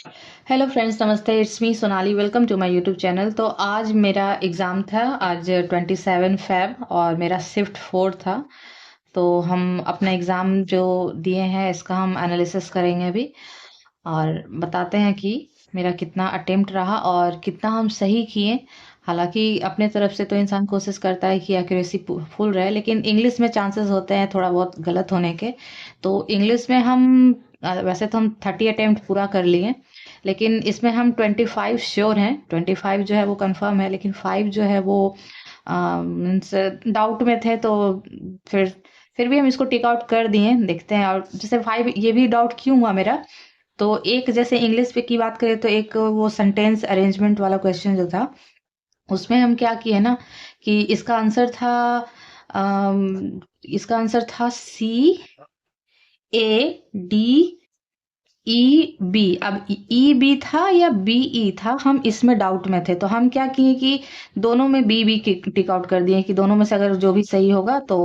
Hello friends, नमस्ते। It's me Sonali. Welcome to my YouTube channel. तो आज मेरा एग्ज़ाम था, आज 27 फ़ेब, और मेरा शिफ्ट 4 था। तो हम अपना एग्ज़ाम जो दिए हैं इसका हम एनालिसिस करेंगे अभी, और बताते हैं कि मेरा कितना अटेम्प्ट रहा और कितना हम सही किए। हालांकि अपने तरफ से तो इंसान कोशिश करता है कि एक्यूरेसी फुल रहे, लेकिन इंग्लिश में चांसेस होते हैं थोड़ा बहुत गलत होने के। तो इंग्लिश में हम वैसे तो हम 30 अटेम्प्ट पूरा कर लिए, लेकिन इसमें हम 25 श्योर हैं। 25 जो है वो कंफर्म है, लेकिन 5 जो है वो मीन्स डाउट में थे। तो फिर फिर भी हम इसको टिक आउट कर दिए। देखते हैं। और जैसे 5 ये भी डाउट क्यों हुआ मेरा, तो एक जैसे इंग्लिश पे की बात करें तो एक वो सेंटेंस अरेंजमेंट वाला क्वेश्चन जो था, उसमें हम क्या किए ना कि इसका आंसर था सी ए डी ई बी। अब ई बी था या बी ई था, हम इसमें डाउट में थे। तो हम क्या किए कि दोनों में बी बी टिक आउट कर दिए कि दोनों में से अगर जो भी सही होगा तो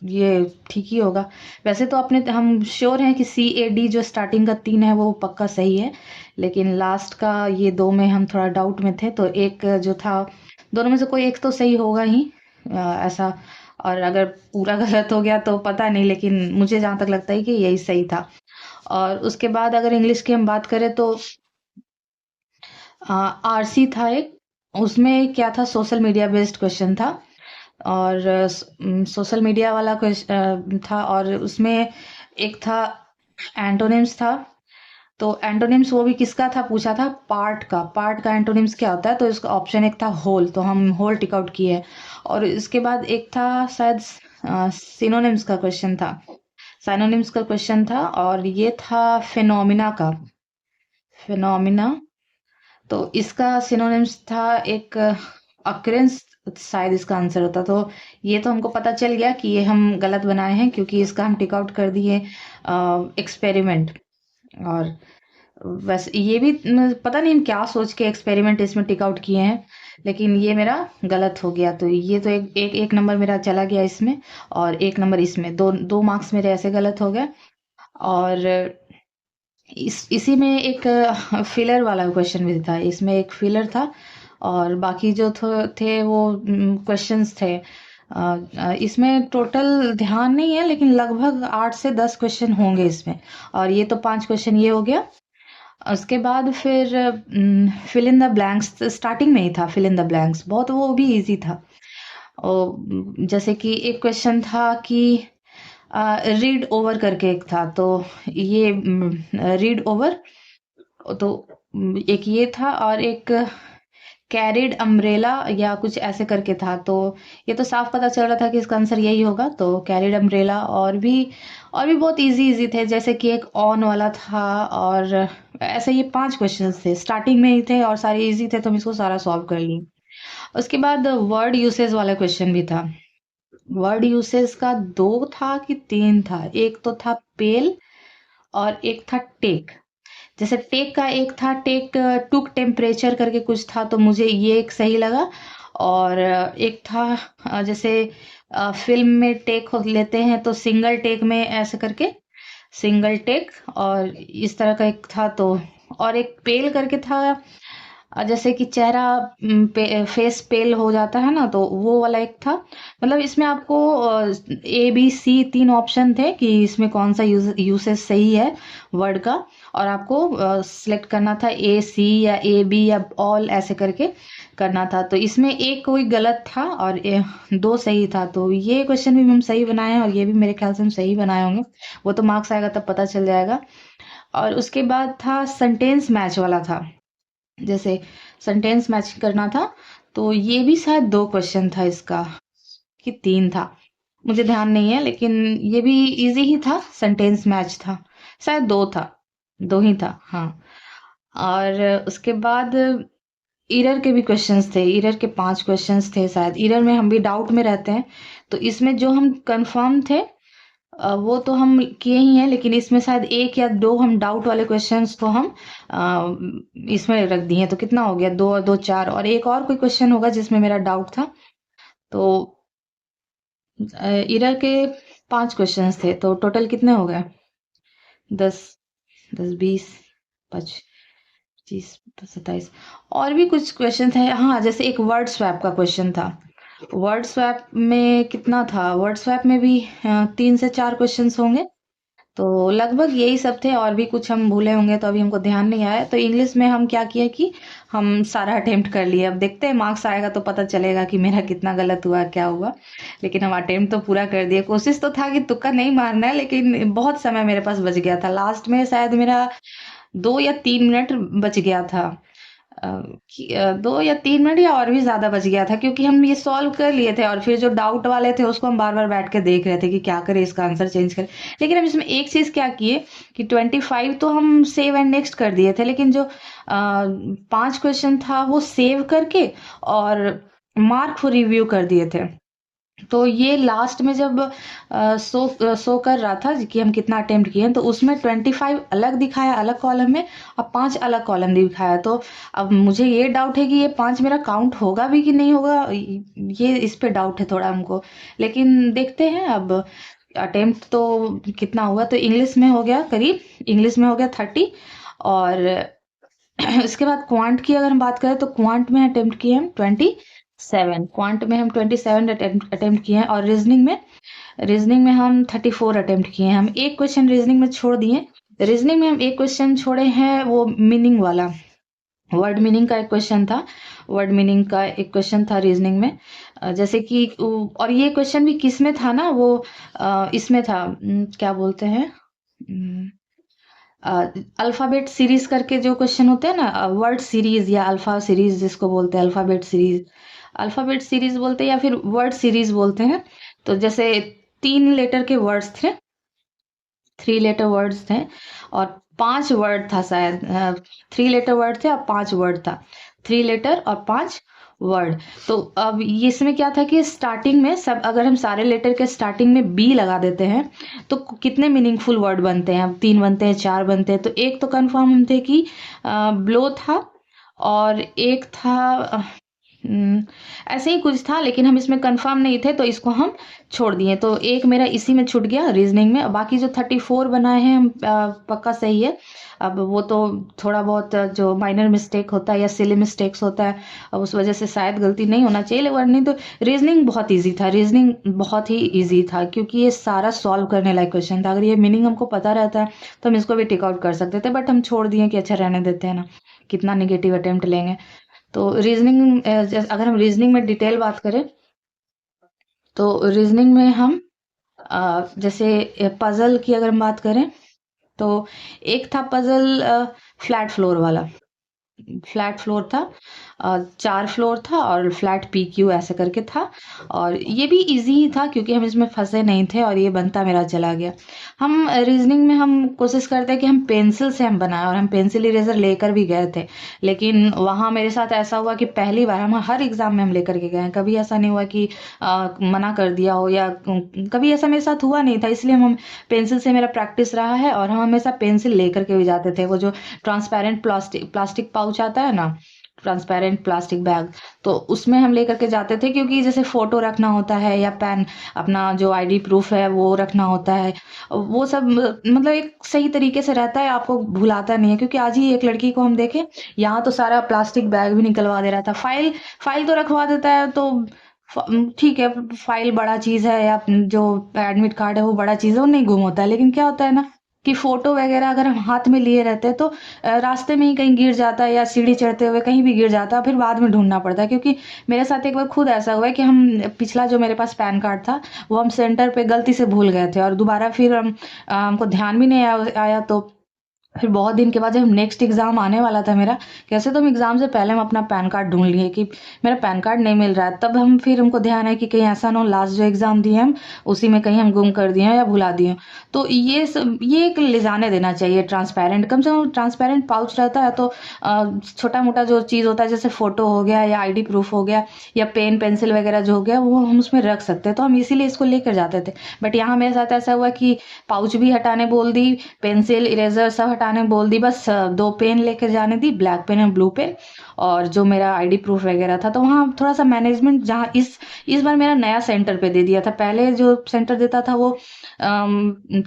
ये ठीक ही होगा। वैसे तो अपने हम श्योर हैं कि सी ए डी जो स्टार्टिंग का 3 है वो पक्का सही है, लेकिन लास्ट का ये 2 में हम थोड़ा डाउट में थे। तो एक जो था, दोनों में से कोई एक तो सही होगा ही, ऐसा। और अगर पूरा गलत हो गया तो पता नहीं, लेकिन मुझे जहां तक लगता है कि यही सही था। और उसके बाद अगर इंग्लिश की हम बात करें तो आरसी था एक। उसमें क्या था, सोशल मीडिया बेस्ड क्वेश्चन था। और सोशल मीडिया वाला क्वेश्चन था, और उसमें एक था एंटोनिम्स था। तो एंटोनिम्स वो भी किसका था, पूछा था पार्ट का एंटोनिम्स क्या होता है। तो इसका ऑप्शन एक था होल, तो हम होल टिक आउट किए। और इसके बाद एक था शायद सिनोनिम्स का क्वेश्चन था। सिनोनिम्स का क्वेश्चन था, और ये था फिनोमिना। तो इसका सिनोनिम्स था एक अक्रेंस, शायद इसका आंसर होता। तो ये तो हमको पता चल गया कि ये हम गलत बनाए हैं, क्योंकि इसका हम टिक आउट कर दिए एक्सपेरिमेंट। और वैसे ये भी पता नहीं हम क्या सोच के एक्सपेरिमेंट इसमें टिक आउट किए हैं, लेकिन ये मेरा गलत हो गया। तो ये तो एक नंबर मेरा चला गया इसमें, और एक नंबर इसमें, दो दो मार्क्स मेरे ऐसे गलत हो गए। और इसी में एक फिलर वाला क्वेश्चन भी था, इसमें एक फिलर था। और बाकी जो थे वो क्वेश्चंस थे। इसमें टोटल ध्यान नहीं है, लेकिन लगभग 8 से 10 क्वेश्चन होंगे इसमें। और ये तो 5 क्वेश्चन ये हो गया। उसके बाद फिर fill in the blanks starting में ही था। फिल इन द ब्लैंक्स बहुत, वो भी इजी था। जैसे कि एक क्वेश्चन था कि रीड ओवर करके एक था। तो ये रीड ओवर, तो एक ये था, और एक कैरिड अम्ब्रेला या कुछ ऐसे करके था। तो ये तो साफ पता चल रहा था कि इसका आंसर यही होगा, तो कैरिड अम्ब्रेला। और भी बहुत इजी इजी थे, जैसे कि एक ऑन वाला था। और ऐसे ये 5 क्वेश्चंस थे, स्टार्टिंग में ही थे और सारे इजी थे, तो हम इसको सारा सॉल्व कर लिए। उसके बाद वर्ड यूसेज वाला क्वेश्चन भी था। वर्ड यूसेज का 2 था कि 3 था। एक तो था पेल, और एक था टेक। जैसे टेक का एक था, टेक टुक टेम्परेचर करके कुछ था, तो मुझे ये एक सही लगा। और एक था जैसे फिल्म में टेक लेते हैं तो सिंगल टेक में ऐसे करके, सिंगल टेक। और इस तरह का एक था। तो और एक पेल करके था, जैसे कि चेहरा फेस पेल हो जाता है ना, तो वो वाला एक था। मतलब इसमें आपको ए बी सी 3 ऑप्शन थे कि इसमें कौन सा यूसेज सही है वर्ड का। और आपको सिलेक्ट करना था ए सी या ए बी या ऑल, ऐसे करके करना था। तो इसमें एक कोई गलत था और 2 सही था। तो ये क्वेश्चन भी हम सही बनाए हैं, और ये भी मेरे ख्याल से हम सही बनाए होंगे। वो तो मार्क्स आएगा तब पता चल जाएगा। और उसके बाद था सेंटेंस मैच वाला था। जैसे सेंटेंस मैच करना था, तो ये भी शायद 2 क्वेश्चन था इसका, कि 3 था, मुझे ध्यान नहीं है। लेकिन ये भी इजी ही था, सेंटेंस मैच था। शायद 2 था, 2 ही था, हाँ। और उसके बाद इरर के भी क्वेश्चंस थे। इरर के 5 क्वेश्चंस थे शायद। इरर में हम भी डाउट में रहते हैं, तो इसमें जो हम कंफर्म थे वो तो हम किए ही हैं, लेकिन इसमें शायद 1 या 2 हम डाउट वाले क्वेश्चंस को हम इसमें रख दिए। तो कितना हो गया, 2 और 2 4, और एक और कोई क्वेश्चन होगा जिसमें मेरा डाउट था। तो इरर के 5 क्वेश्चंस थे, तो टोटल कितने हो गए, 10, 10 20, 5 25, 27 और भी कुछ क्वेश्चन थे। हाँ, जैसे एक वर्ड स्वैप का क्वेश्चन था। वर्ड स्वैप में कितना था? वर्ड स्वैप में भी 3 से 4 क्वेश्चंस होंगे। तो लगभग यही सब थे, और भी कुछ हम भूले होंगे तो अभी हमको ध्यान नहीं आया। तो इंग्लिश में हम क्या किए कि हम सारा अटेम्प्ट कर लिए। अब देखते हैं मार्क्स आएगा तो पता चलेगा कि मेरा कितना गलत हुआ, क्या हुआ। लेकिन हम अटेम्प्ट तो पूरा कर दिए। कोशिश तो था कि तुक्का नहीं मारना है, लेकिन बहुत समय मेरे पास बच गया था। लास्ट में शायद मेरा 2 या 3 मिनट बच गया था। 2 या 3 मिनट या और भी ज़्यादा बच गया था, क्योंकि हम ये सॉल्व कर लिए थे और फिर जो डाउट वाले थे उसको हम बार-बार बैठ के देख रहे थे कि क्या करें, इसका आंसर चेंज करें। लेकिन हम इसमें एक चीज़ क्या किए कि 25 तो हम सेव एंड नेक्स्ट कर दिए थे, लेकिन जो 5 क्वेश्चन था वो सेव करके और मार्क फॉर रिव्यू कर दिए थे। तो ये लास्ट में जब शो कर रहा था कि हम कितना अटेम्प्ट किए हैं, तो उसमें 25 अलग दिखाया अलग कॉलम में और 5 अलग कॉलम दिखाया। तो अब मुझे ये डाउट है कि ये 5 मेरा काउंट होगा भी कि नहीं होगा, ये इस पे डाउट है थोड़ा हमको। लेकिन देखते हैं अब। अटेम्प्ट तो कितना हुआ, तो इंग्लिश में हो गया करीब, इंग्लिश में हो गया 30। और इसके बाद क्वांट की अगर हम बात करें तो क्वांट में अटेम्प्ट किए हम 27। क्वांट में हम 27 अटेम्प्ट किए हैं। और रीजनिंग में हम 34 अटेम्प्ट किए हैं। हम एक क्वेश्चन रीजनिंग में छोड़ दिए। रीजनिंग में हम एक क्वेश्चन छोड़े हैं, वो मीनिंग वाला, वर्ड मीनिंग का एक क्वेश्चन था। वर्ड मीनिंग का एक क्वेश्चन था रीजनिंग में। जैसे कि और ये क्वेश्चन भी किस में था ना, वो इसमें था, क्या बोलते हैं, अल्फाबेट सीरीज करके जो क्वेश्चन होते हैं ना, वर्ड सीरीज या अल्फा सीरीज जिसको बोलते हैं, अल्फाबेट सीरीज बोलते हैं या फिर वर्ड सीरीज बोलते हैं। तो जैसे 3 लेटर के वर्ड्स थे, 3 लेटर वर्ड्स थे और 5 वर्ड था शायद। 3 लेटर वर्ड थे और 5 वर्ड था। 3 लेटर और 5 वर्ड। तो अब ये इसमें क्या था कि स्टार्टिंग में सब, अगर हम सारे लेटर के स्टार्टिंग में बी लगा देते हैं तो कितने मीनिंगफुल वर्ड बनते हैं? अब 3 बनते हैं, 4 बनते हैं। तो एक तो कंफर्म हम थे कि ब्लो था, और एक था ऐसे ही कुछ था, लेकिन हम इसमें कंफर्म नहीं थे तो इसको हम छोड़ दिए। तो एक मेरा इसी में छूट गया रीजनिंग में। बाकी जो 34 बनाए हैं हम पक्का सही है। अब वो तो थोड़ा बहुत जो माइनर मिस्टेक होता है या सिली मिस्टेक्स होता है, अब उस वजह से शायद गलती नहीं होना चाहिए। लेकिन नहीं तो रीजनिंग बहुत इजी था, रीजनिंग बहुत ही इजी था, क्योंकि ये सारा सॉल्व करने लायक क्वेश्चन था। अगर ये मीनिंग हमको पता रहता है तो हम इसको भी टिक आउट कर सकते थे, बट हम छोड़ दिए कि अच्छा रहने देते हैं ना, कितना निगेटिव अटेम्प्ट लेंगे। तो रीजनिंग, अगर हम रीजनिंग में डिटेल बात करें तो रीजनिंग में हम जैसे पजल की अगर हम बात करें तो एक था पजल फ्लैट फ्लोर वाला। फ्लैट फ्लोर था, 4 फ्लोर था और फ्लैट पी क्यू ऐसे करके था। और ये भी इजी ही था क्योंकि हम इसमें फंसे नहीं थे और ये बनता मेरा चला गया। हम रीजनिंग में हम कोशिश करते हैं कि हम पेंसिल से हम बनाएं, और हम पेंसिल इरेजर लेकर भी गए थे। लेकिन वहाँ मेरे साथ ऐसा हुआ कि पहली बार, हम हर एग्जाम में हम लेकर के गए हैं, कभी ऐसा नहीं हुआ कि मना कर दिया हो, या कभी ऐसा मेरे साथ हुआ नहीं था। इसलिए हम पेंसिल से मेरा प्रैक्टिस रहा है, और हम हमेशा पेंसिल लेकर के भी जाते थे। वो जो ट्रांसपेरेंट प्लास्टिक पाउच आता है ना, ट्रांसपेरेंट प्लास्टिक बैग, तो उसमें हम लेकर के जाते थे, क्योंकि जैसे फोटो रखना होता है या पेन, अपना जो आईडी प्रूफ है वो रखना होता है। वो सब मतलब एक सही तरीके से रहता है, आपको भुलाता नहीं है। क्योंकि आज ही एक लड़की को हम देखे, यहाँ तो सारा प्लास्टिक बैग भी निकलवा दे रहा था। फाइल तो रखवा देता है तो ठीक है, फाइल बड़ा चीज है, या जो एडमिट कार्ड है वो बड़ा चीज है, वो नहीं गुम होता है। लेकिन क्या होता है ना कि फोटो वगैरह अगर हम हाथ में लिए रहते हैं तो रास्ते में ही कहीं गिर जाता है, या सीढ़ी चढ़ते हुए कहीं भी गिर जाता है, फिर बाद में ढूंढना पड़ता है। क्योंकि मेरे साथ एक बार खुद ऐसा हुआ है कि हम पिछला जो मेरे पास पैन कार्ड था वो हम सेंटर पे गलती से भूल गए थे, और दोबारा फिर हमको ध्यान भी नहीं आया। तो फिर बहुत दिन के बाद जब नेक्स्ट एग्जाम आने वाला था मेरा, कैसे तो हम एग्जाम से पहले हम अपना पैन कार्ड ढूंढ लिए कि मेरा पैन कार्ड नहीं मिल रहा है। तब हम फिर हमको ध्यान है कि कहीं ऐसा ना हो लास्ट जो एग्जाम दिए हम उसी में कहीं हम गुम कर दिए हैं या भुला दिए हैं। तो ये एक ले जाने देना चाहिए ट्रांसपेरेंट, कम से कम ट्रांसपेरेंट पाउच रहता है तो छोटा मोटा जो चीज़ होता है, जैसे फोटो हो गया या आईडी प्रूफ हो गया या पेन पेंसिल वगैरह जो हो गया, वो हम उसमें रख सकते हैं। तो हम इसीलिए इसको लेकर जाते थे। बट यहाँ मेरे साथ ऐसा हुआ कि पाउच भी हटाने बोल दी, पेंसिल इरेजर सब हटाने बोल दी, बस 2 पेन लेके जाने दी, ब्लैक पेन और ब्लू पेन, और जो मेरा आईडी प्रूफ वगैरह था। तो वहाँ थोड़ा-सा मैनेजमेंट, जहाँ इस बार मेरा नया सेंटर पे दे दिया था। पहले जो सेंटर देता था वो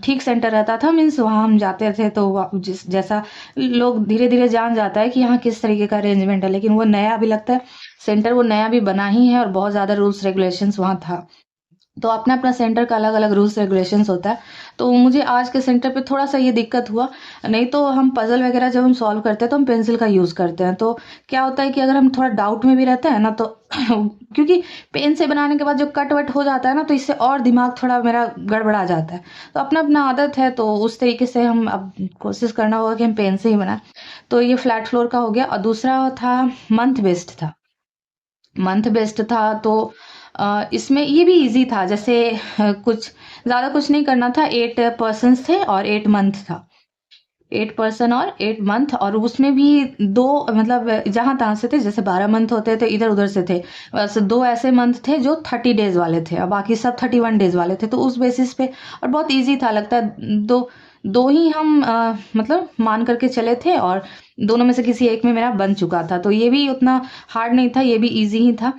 ठीक सेंटर रहता था, मीन्स वहाँ हम जाते थे तो जिस जैसा लोग धीरे-धीरे जान जाता है कि यहाँ किस तरीके का अरेंजमेंट है। लेकिन वो नया भी लगता है, सेंटर वो नया भी बना ही है और बहुत ज़्यादा रूल्स रेगुलेशंस वहाँ था। तो अपना-अपना सेंटर का अलग-अलग रूल्स रेगुलेशंस होता है। तो मुझे आज के सेंटर पे थोड़ा-सा ये दिक्कत हुआ, नहीं तो हम पज़ल वगैरह जब हम सॉल्व करते हैं तो हम पेंसिल का यूज़ करते हैं। तो क्या होता है कि अगर हम थोड़ा डाउट में भी रहते हैं ना, तो क्योंकि पेन से बनाने के बाद जो कट-वट हो जाता है ना, तो इससे और दिमाग थोड़ा मेरा गड़बड़ा जाता है। तो अपना-अपना आदत है, तो उस तरीके से हम अब कोशिश करना होगा कि हम पेन से ही बनाएँ। तो ये फ्लैट फ्लोर का हो गया, और दूसरा था मंथ बेस्ड था। मंथ बेस्ड था तो इसमें ये भी इजी था, जैसे कुछ ज़्यादा कुछ नहीं करना था। 8 पर्सन्स थे और 8 मंथ था। 8 पर्सन और 8 मंथ, और उसमें भी 2 मतलब जहाँ तहाँ से थे, जैसे 12 मंथ होते थे इधर-उधर से थे। बस 2 ऐसे मंथ थे जो 30 डेज़ वाले थे और बाकी सब 31 डेज़ वाले थे। तो उस बेसिस पे, और बहुत ईज़ी था लगता है। 2 ही हम मतलब मान करके चले थे, और दोनों में से किसी एक में मेरा बन चुका था। तो ये भी उतना हार्ड नहीं था, ये भी ईज़ी ही था।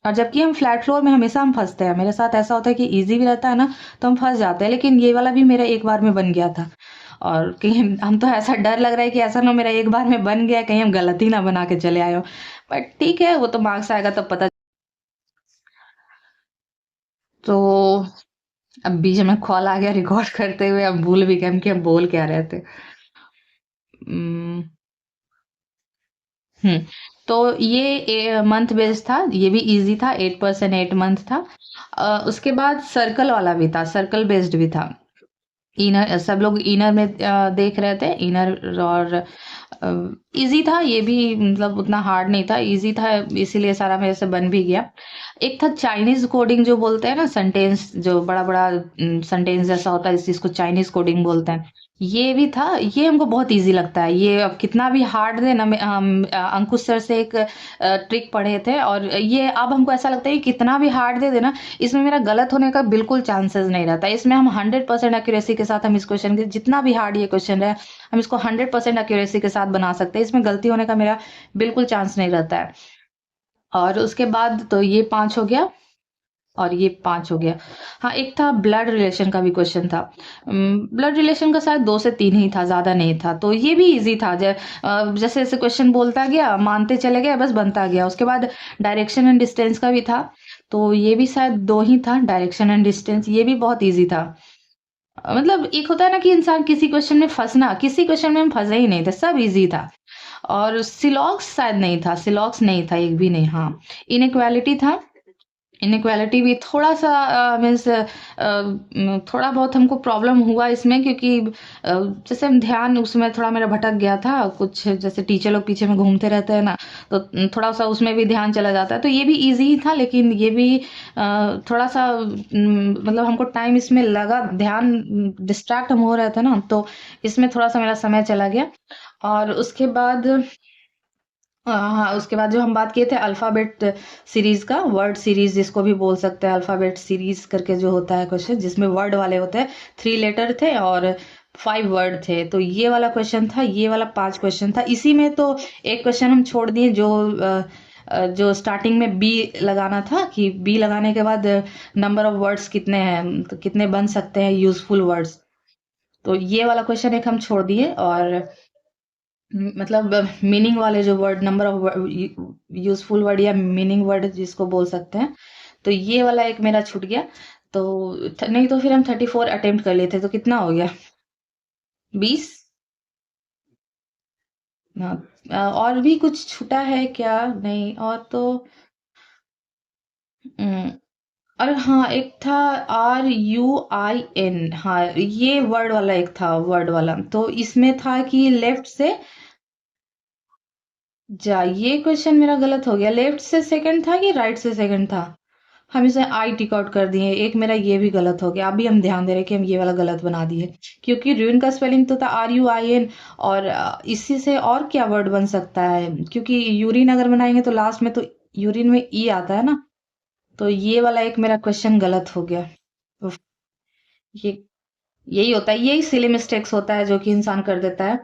और जबकि हम फ्लैट फ्लोर में हमेशा हम फँसते हैं। मेरे साथ ऐसा होता है कि ईज़ी भी रहता है ना, तो हम फँस जाते हैं। लेकिन ये वाला भी मेरा एक बार में बन गया था। और कहीं हम तो, ऐसा डर लग रहा है कि ऐसा ना मेरा एक बार में बन गया, कहीं हम गलत ही ना बना के चले आए हो। बट ठीक है, वो तो मार्क्स आएगा तब पता। तो अब बीच में कॉल आ गया रिकॉर्ड करते हुए, अब भूल भी गए हम कि हम बोल क्या रहे थे। उम, हुँ, तो ये मंथ बेस्ड था, ये भी इजी था। 8% 8 मंथ था। उसके बाद सर्कल वाला भी था, सर्कल बेस्ड भी था। इनर, सब लोग इनर में देख रहे थे, इनर, और इजी था ये भी, मतलब उतना हार्ड नहीं था, इजी था, इसीलिए सारा मेरे से बन भी गया। एक था चाइनीज कोडिंग, जो बोलते हैं ना, सेंटेंस जो बड़ा बड़ा सेंटेंस जैसा होता है, जिसको चाइनीज कोडिंग बोलते हैं। ये भी था। ये हमको बहुत इजी लगता है, ये अब कितना भी हार्ड दे ना। हम अंकुश सर से एक ट्रिक पढ़े थे, और ये अब हमको ऐसा लगता है कि कितना भी हार्ड दे देना, इसमें मेरा गलत होने का बिल्कुल चांसेस नहीं रहता। इसमें हम 100% एक्यूरेसी के साथ हम इस क्वेश्चन के, जितना भी हार्ड ये क्वेश्चन है, हम इसको 100% एक्यूरेसी के साथ बना सकते हैं। इसमें गलती होने का मेरा बिल्कुल चांस नहीं रहता है। और उसके बाद तो ये 5 हो गया, और ये 5 हो गया। हाँ, एक था ब्लड रिलेशन का भी क्वेश्चन था। ब्लड रिलेशन का शायद 2 से 3 ही था, ज़्यादा नहीं था। तो ये भी ईज़ी था। जैसे-जैसे क्वेश्चन बोलता गया, मानते चले गए, बस बनता गया। उसके बाद डायरेक्शन एंड डिस्टेंस का भी था। तो ये भी शायद 2 ही था, डायरेक्शन एंड डिस्टेंस। ये भी बहुत ईज़ी था। मतलब एक होता है ना कि इंसान किसी क्वेश्चन में फँसना, किसी क्वेश्चन में हम फँसे ही नहीं थे, सब ईज़ी था। और सिलॉक्स शायद नहीं था, सिलॉक्स नहीं था, एक भी नहीं। हाँ, इनइक्वालिटी था। इनइक्वालिटी भी थोड़ा-सा मीन्स थोड़ा बहुत हमको प्रॉब्लम हुआ इसमें, क्योंकि जैसे हम ध्यान उसमें थोड़ा मेरा भटक गया था। कुछ जैसे टीचर लोग पीछे में घूमते रहते हैं ना, तो थोड़ा-सा उसमें भी ध्यान चला जाता है। तो ये भी ईज़ी ही था, लेकिन ये भी थोड़ा-सा मतलब हमको टाइम इसमें लगा, ध्यान डिस्ट्रैक्ट हम हो रहे थे ना, तो इसमें थोड़ा-सा मेरा समय चला गया। और उसके बाद हाँ, उसके बाद जो हम बात किए थे अल्फ़ाबेट सीरीज़ का, वर्ड सीरीज़ जिसको भी बोल सकते हैं, अल्फ़ाबेट सीरीज़ करके जो होता है क्वेश्चन, जिसमें वर्ड वाले होते हैं, 3 लेटर थे और 5 वर्ड थे। तो ये वाला क्वेश्चन था, ये वाला 5 क्वेश्चन था। इसी में तो एक क्वेश्चन हम छोड़ दिए, जो स्टार्टिंग में बी लगाना था, कि बी लगाने के बाद नंबर ऑफ वर्ड्स कितने हैं, तो कितने बन सकते हैं यूज़फुल वर्ड्स। तो ये वाला क्वेश्चन एक हम छोड़ दिए, और मतलब मीनिंग वाले जो word, number of useful word या मीनिंग वर्ड जिसको बोल सकते हैं, तो ये वाला एक मेरा छूट गया। तो नहीं तो फिर हम 34 अटेम्प्ट कर लेते, तो कितना हो गया, 20। हाँ, और भी कुछ छूटा है क्या, नहीं और तो अम, और हाँ, एक था RUIN। हाँ, ये वर्ड वाला एक था, वर्ड वाला। तो इसमें था कि लेफ्ट से जा, ये क्वेश्चन मेरा गलत हो गया। लेफ्ट से सेकंड था कि राइट से सेकंड था? हम इसे आई टिक आउट कर दिए। एक मेरा ये भी गलत हो गया। अभी हम ध्यान दे रहे हैं कि हम ये वाला गलत बना दिए, क्योंकि र्यून का स्पेलिंग तो था RUIN। और इसी से और क्या वर्ड बन सकता है, क्योंकि यूरिन अगर बनाएंगे तो लास्ट में तो यूरिन में ई आता है ना। तो ये वाला एक मेरा क्वेश्चन गलत हो गया। उफ, ये यही होता है, यही सिली मिस्टेक्स होता है जो कि इंसान कर देता है।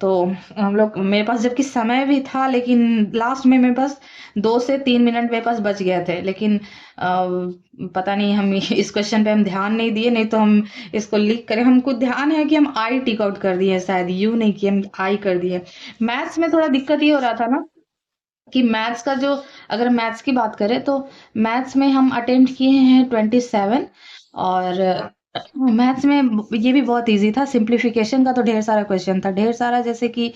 तो हम लोग, मेरे पास जबकि समय भी था, लेकिन लास्ट में मेरे पास 2 से 3 मिनट मेरे पास बच गए थे, लेकिन पता नहीं हम इस क्वेश्चन पे हम ध्यान नहीं दिए, नहीं तो हम इसको लिख करें। हमको ध्यान है कि हम आई टिक आउट कर दिए, शायद यू नहीं कि हम आई कर दिए। मैथ्स में थोड़ा दिक्कत ये हो रहा था ना कि मैथ्स का जो, अगर मैथ्स की बात करें तो मैथ्स में हम अटेम्प्ट किए हैं 27। और मैथ्स में ये भी बहुत इजी था। सिंप्लीफिकेशन का तो ढेर सारा क्वेश्चन था, ढेर सारा, जैसे कि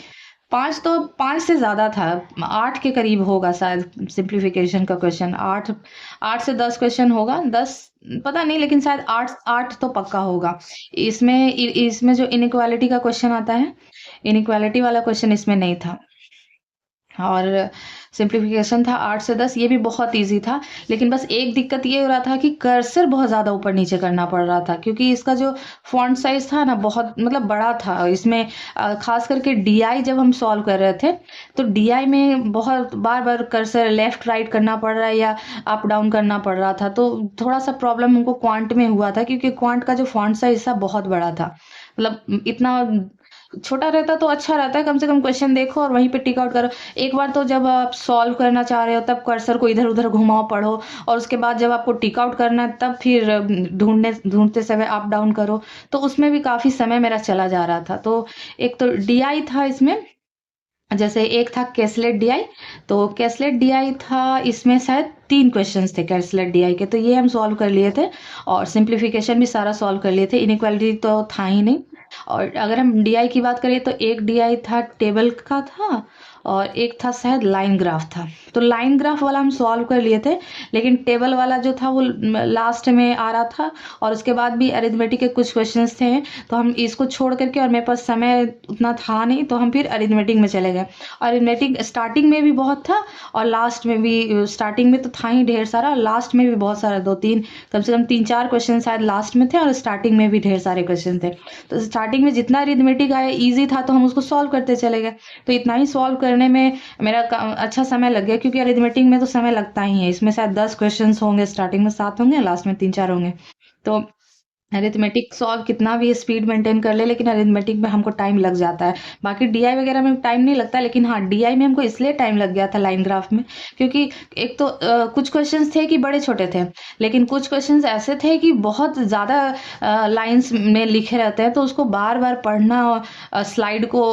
पांच से ज्यादा था, 8 के करीब होगा शायद सिंप्लीफिकेशन का क्वेश्चन। 8 से 10 क्वेश्चन होगा, 10 पता नहीं, लेकिन शायद 8 8 तो पक्का होगा। इसमें जो इनइक्वालिटी का क्वेश्चन आता है, इनइक्वालिटी वाला क्वेश्चन इसमें नहीं था। और सिंप्लीफिकेशन था 8 से 10, ये भी बहुत इजी था। लेकिन बस एक दिक्कत ये हो रहा था कि कर्सर बहुत ज़्यादा ऊपर नीचे करना पड़ रहा था, क्योंकि इसका जो फॉन्ट साइज था ना, बहुत मतलब बड़ा था इसमें। खास करके डीआई जब हम सॉल्व कर रहे थे, तो डीआई में बहुत बार बार कर्सर लेफ्ट राइट करना पड़ रहा है या अप डाउन करना पड़ रहा था। तो थोड़ा सा प्रॉब्लम हमको क्वांट में हुआ था, क्योंकि क्वांट का जो फॉन्ट साइज था बहुत बड़ा था। मतलब इतना छोटा रहता तो अच्छा रहता है, कम से कम क्वेश्चन देखो और वहीं पे टिक आउट करो। एक बार तो जब आप सॉल्व करना चाह रहे हो तब कर्सर को इधर उधर घुमाओ, पढ़ो, और उसके बाद जब आपको टिक आउट करना है तब फिर ढूंढते समय अप डाउन करो। तो उसमें भी काफी समय मेरा चला जा रहा था। तो एक तो डीआई था इसमें, जैसे एक था कैसलेट डीआई। तो कैसलेट डीआई था, इसमें शायद 3 क्वेश्चंस थे कैसलेट डीआई के, तो ये हम सॉल्व कर लिए थे। और सिंप्लीफिकेशन भी सारा सॉल्व कर लिए थे, इनइक्वालिटी तो था ही नहीं। और अगर हम डीआई की बात करें तो एक डीआई था टेबल का था, और एक था शायद लाइन ग्राफ था। तो लाइन ग्राफ वाला हम सॉल्व कर लिए थे, लेकिन टेबल वाला जो था वो लास्ट में आ रहा था। और उसके बाद भी अरिथमेटिक के कुछ क्वेश्चंस थे, तो हम इसको छोड़ करके, और मेरे पास समय उतना था नहीं, तो हम फिर अरिथमेटिक में चले गए। अरिथमेटिक स्टार्टिंग में भी बहुत था, और लास्ट में भी। स्टार्टिंग में तो था ही ढेर सारा, लास्ट में भी बहुत सारा, 2 3, कम से कम 3 4 क्वेश्चन शायद लास्ट में थे, और स्टार्टिंग में भी ढेर सारे क्वेश्चन थे। तो स्टार्टिंग में जितना अरिथमेटिक आया ईजी था, तो हम उसको सॉल्व करते चले गए। तो इतना ही सॉल्व करने में मेरा अच्छा समय लग गया, क्योंकि अरिथमेटिक में तो समय लगता ही है। इसमें शायद 10 क्वेश्चंस होंगे, स्टार्टिंग में 7 होंगे, लास्ट में 3 4 होंगे। तो अरिथमेटिक सॉल्व कितना भी स्पीड मेंटेन कर ले, लेकिन अरिथमेटिक में हमको टाइम लग जाता है। बाकी डीआई वगैरह में टाइम नहीं लगता, लेकिन हाँ, डीआई में हमको इसलिए टाइम लग गया था लाइन ग्राफ में, क्योंकि एक तो कुछ क्वेश्चंस थे कि बड़े छोटे थे, लेकिन कुछ क्वेश्चंस ऐसे थे कि बहुत ज़्यादा लाइंस में लिखे रहते हैं, तो उसको बार बार पढ़ना, स्लाइड को,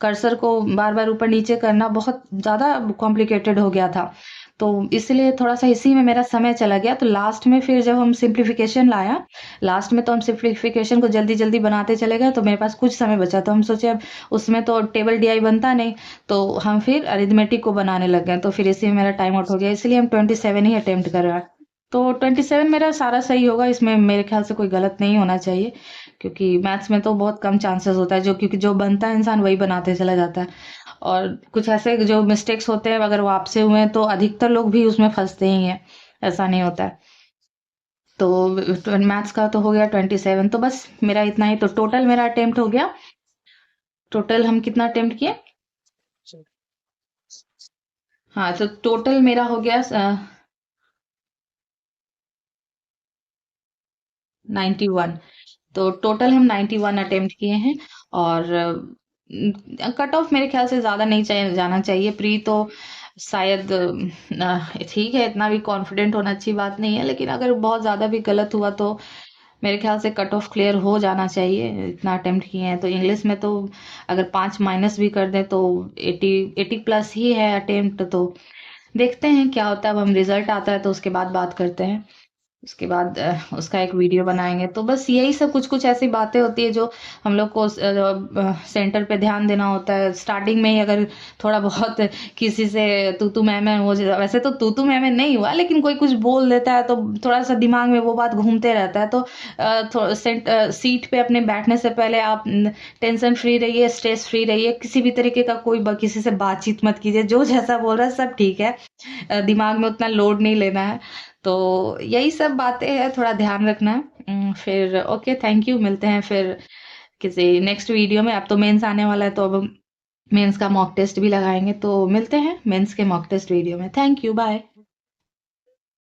कर्सर को बार बार ऊपर नीचे करना बहुत ज़्यादा कॉम्प्लिकेटेड हो गया था। तो इसलिए थोड़ा सा इसी में मेरा समय चला गया। तो लास्ट में फिर जब हम सिंप्लीफिकेशन लाया, लास्ट में तो हम सिंप्लीफिकेशन को जल्दी जल्दी बनाते चले गए, तो मेरे पास कुछ समय बचा, तो हम सोचे अब उसमें तो टेबल डीआई बनता नहीं, तो हम फिर अरिथमेटिक को बनाने लग गए। तो फिर इसी में मेरा टाइम आउट हो गया, इसलिए हम 27 ही अटेम्प्ट कर रहे हैं। तो 27 मेरा सारा सही होगा, इसमें मेरे ख्याल से कोई गलत नहीं होना चाहिए, क्योंकि मैथ्स में तो बहुत कम चांसेस होता है, जो क्योंकि जो बनता है इंसान वही बनाते चला जाता है। और कुछ ऐसे जो मिस्टेक्स होते हैं, अगर वो आपसे हुए हैं, तो अधिकतर लोग भी उसमें फंसते ही हैं, ऐसा नहीं होता है। तो मैथ्स का तो हो गया 27, तो बस मेरा इतना ही। तो टोटल मेरा अटेम्प्ट हो गया, टोटल हम कितना अटेम्प्ट किए? हाँ, तो टोटल मेरा हो गया 91। तो टोटल हम 91 अटेम्प्ट किए हैं। और कट ऑफ मेरे ख्याल से ज्यादा नहीं चाहिए, जाना चाहिए प्री तो शायद ठीक है, इतना भी कॉन्फिडेंट होना अच्छी बात नहीं है, लेकिन अगर बहुत ज्यादा भी गलत हुआ तो मेरे ख्याल से कट ऑफ क्लियर हो जाना चाहिए। इतना अटेम्प्ट किए हैं तो इंग्लिश में तो अगर 5 माइनस भी कर दें तो 80 प्लस ही है अटेम्प्ट। तो देखते हैं क्या होता है, अब हम रिजल्ट आता है तो उसके बाद बात करते हैं। उसके बाद उसका एक वीडियो बनाएंगे। तो बस यही सब कुछ कुछ ऐसी बातें होती है जो हम लोग को सेंटर पे ध्यान देना होता है। स्टार्टिंग में ही अगर थोड़ा बहुत किसी से तू मैं हो जाए, वैसे तो तू मैं नहीं हुआ, लेकिन कोई कुछ बोल देता है तो थोड़ा सा दिमाग में वो बात घूमते रहता है। तो सीट पे अपने बैठने से पहले आप टेंशन फ्री रहिए, स्ट्रेस फ्री रहिए, किसी भी तरीके का कोई किसी से बातचीत मत कीजिए, जो जैसा बोल रहा है सब ठीक है, दिमाग में उतना लोड नहीं लेना है। तो यही सब बातें हैं, थोड़ा ध्यान रखना है। फिर ओके, थैंक यू, मिलते हैं फिर किसी नेक्स्ट वीडियो में। अब तो मेंस आने वाला है, तो अब मेंस का मॉक टेस्ट भी लगाएंगे, तो मिलते हैं मेंस के मॉक टेस्ट वीडियो में। Thank you, bye.